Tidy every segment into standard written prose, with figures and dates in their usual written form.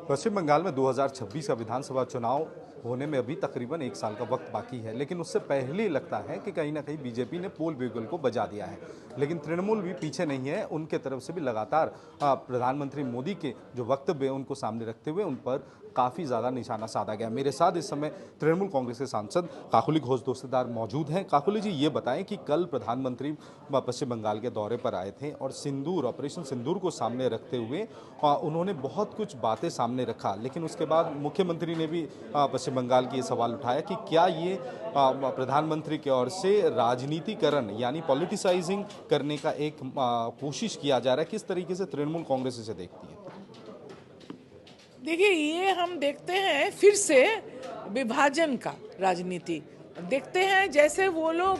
पश्चिम बंगाल में 2026 का विधानसभा चुनाव होने में अभी तकरीबन 1 साल का वक्त बाकी है, लेकिन उससे पहले ही लगता है कि कहीं ना कहीं बीजेपी ने पोल बिगुल को बजा दिया है। लेकिन तृणमूल भी पीछे नहीं है, उनके तरफ से भी लगातार प्रधानमंत्री मोदी के जो वक्तव्य उनको सामने रखते हुए उन पर काफ़ी ज़्यादा निशाना साधा गया। मेरे साथ इस समय तृणमूल कांग्रेस के सांसद काकुली घोष दस्तेदार मौजूद हैं। काकुली जी, ये बताएं कि कल प्रधानमंत्री पश्चिम बंगाल के दौरे पर आए थे और सिंदूर, ऑपरेशन सिंदूर को सामने रखते हुए उन्होंने बहुत कुछ बातें सामने रखा, लेकिन उसके बाद मुख्यमंत्री ने भी पश्चिम बंगाल की ये सवाल उठाया कि क्या ये प्रधानमंत्री की ओर से राजनीतिकरण यानी पॉलिटिसाइजिंग करने का एक कोशिश किया जा रहा है। किस तरीके से तृणमूल कांग्रेस इसे देखती है? देखिए, ये हम देखते हैं फिर से विभाजन का राजनीति देखते हैं। जैसे वो लोग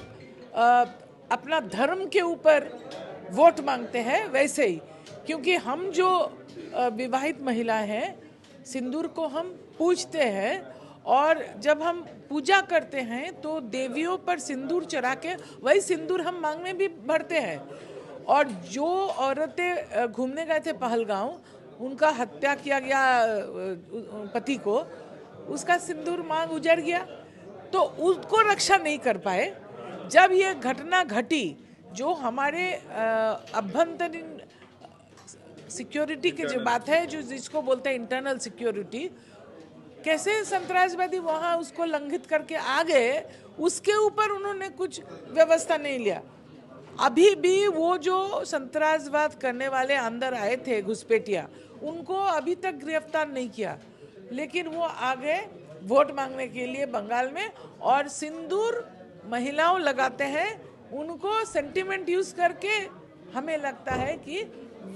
अपना धर्म के ऊपर वोट मांगते हैं, वैसे ही क्योंकि हम जो विवाहित महिलाएं हैं, सिंदूर को हम पूजते हैं और जब हम पूजा करते हैं तो देवियों पर सिंदूर चढ़ा के वही सिंदूर हम मांग में भी भरते हैं। और जो औरतें घूमने गए थे पहलगांव, उनका हत्या किया गया पति को, उसका सिंदूर मांग उजड़ गया, तो उसको रक्षा नहीं कर पाए। जब ये घटना घटी, जो हमारे अभ्यंतरीण सिक्योरिटी की जो बात है, जो जिसको बोलते हैं इंटरनल सिक्योरिटी, कैसे संतरासवादी वहाँ उसको लंघित करके आ गए, उसके ऊपर उन्होंने कुछ व्यवस्था नहीं लिया। अभी भी वो जो संतरासवाद करने वाले अंदर आए थे घुसपैठिया, उनको अभी तक गिरफ्तार नहीं किया, लेकिन वो आ गए वोट मांगने के लिए बंगाल में और सिंदूर महिलाओं लगाते हैं। उनको सेंटिमेंट यूज करके हमें लगता है कि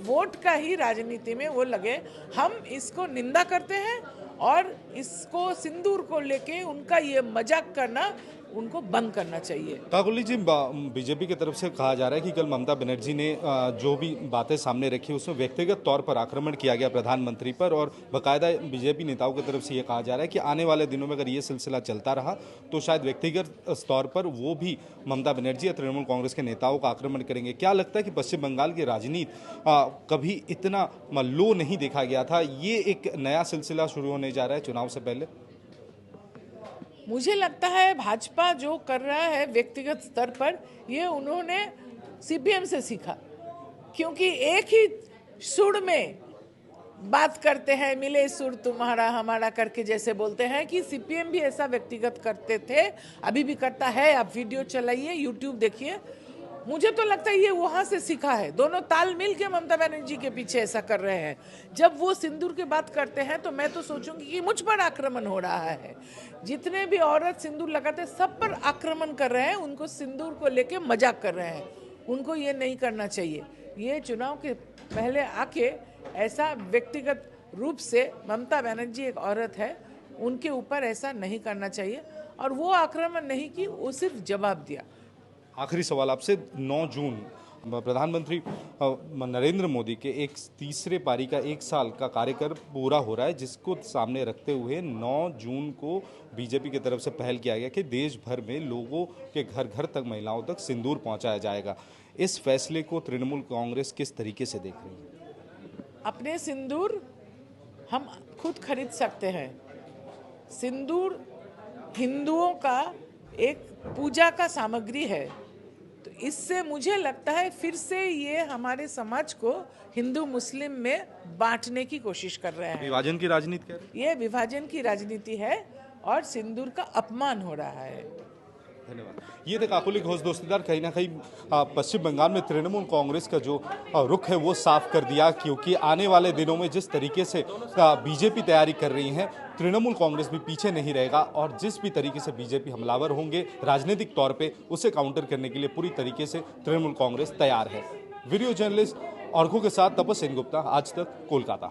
वोट का ही राजनीति में वो लगे। हम इसको निंदा करते हैं और इसको सिंदूर को लेके उनका ये मजाक करना उनको बंद करना चाहिए। काकुली जी, बीजेपी की तरफ से कहा जा रहा है कि कल ममता बनर्जी ने जो भी बातें सामने रखी उसमें व्यक्तिगत तौर पर आक्रमण किया गया प्रधानमंत्री पर, और बाकायदा बीजेपी नेताओं की तरफ से ये कहा जा रहा है कि आने वाले दिनों में अगर ये सिलसिला चलता रहा तो शायद व्यक्तिगत तौर पर वो भी ममता बनर्जी या तृणमूल कांग्रेस के नेताओं का आक्रमण करेंगे। क्या लगता है कि पश्चिम बंगाल की राजनीति कभी इतना लो नहीं देखा गया था? ये एक नया सिलसिला शुरू होने जा रहा है चुनाव से पहले। मुझे लगता है भाजपा जो कर रहा है व्यक्तिगत स्तर पर, ये उन्होंने सीपीएम से सीखा, क्योंकि एक ही सुर में बात करते हैं, मिले सुर तुम्हारा हमारा करके जैसे बोलते हैं, कि सीपीएम भी ऐसा व्यक्तिगत करते थे, अभी भी करता है। आप वीडियो चलाइए, यूट्यूब देखिए। मुझे तो लगता है ये वहाँ से सीखा है। दोनों ताल मिल के ममता बनर्जी के पीछे ऐसा कर रहे हैं। जब वो सिंदूर की बात करते हैं तो मैं तो सोचूंगी कि मुझ पर आक्रमण हो रहा है। जितने भी औरत सिंदूर लगाते हैं सब पर आक्रमण कर रहे हैं, उनको सिंदूर को लेके मजाक कर रहे हैं। उनको ये नहीं करना चाहिए। ये चुनाव के पहले आके ऐसा व्यक्तिगत रूप से, ममता बनर्जी एक औरत है, उनके ऊपर ऐसा नहीं करना चाहिए। और वो आक्रमण नहीं की, वो सिर्फ जवाब दिया। आखिरी सवाल आपसे, 9 जून प्रधानमंत्री नरेंद्र मोदी के एक तीसरे पारी का 1 साल का कार्यकाल पूरा हो रहा है, जिसको सामने रखते हुए 9 जून को बीजेपी की तरफ से पहल किया गया कि देश भर में लोगों के घर घर तक, महिलाओं तक सिंदूर पहुंचाया जाएगा। इस फैसले को तृणमूल कांग्रेस किस तरीके से देख रही है? अपने सिंदूर हम खुद खरीद सकते हैं। सिंदूर हिंदुओं का एक पूजा का सामग्री है, तो इससे मुझे लगता है फिर से ये हमारे समाज को हिंदू मुस्लिम में बांटने की कोशिश कर रहे हैं। विभाजन की राजनीति कर रहे हैं? ये विभाजन की राजनीति है और सिंदूर का अपमान हो रहा है। धन्यवाद। ये थे काकुली घोष दस्तेदार। कहीं ना कहीं पश्चिम बंगाल में तृणमूल कांग्रेस का जो रुख है वो साफ कर दिया, क्योंकि आने वाले दिनों में जिस तरीके से बीजेपी तैयारी कर रही है, तृणमूल कांग्रेस भी पीछे नहीं रहेगा और जिस भी तरीके से बीजेपी हमलावर होंगे राजनीतिक तौर पे, उसे काउंटर करने के लिए पूरी तरीके से तृणमूल कांग्रेस तैयार है। वीडियो जर्नलिस्ट अर्घो के साथ तपस सेनगुप्ता, आज तक, कोलकाता।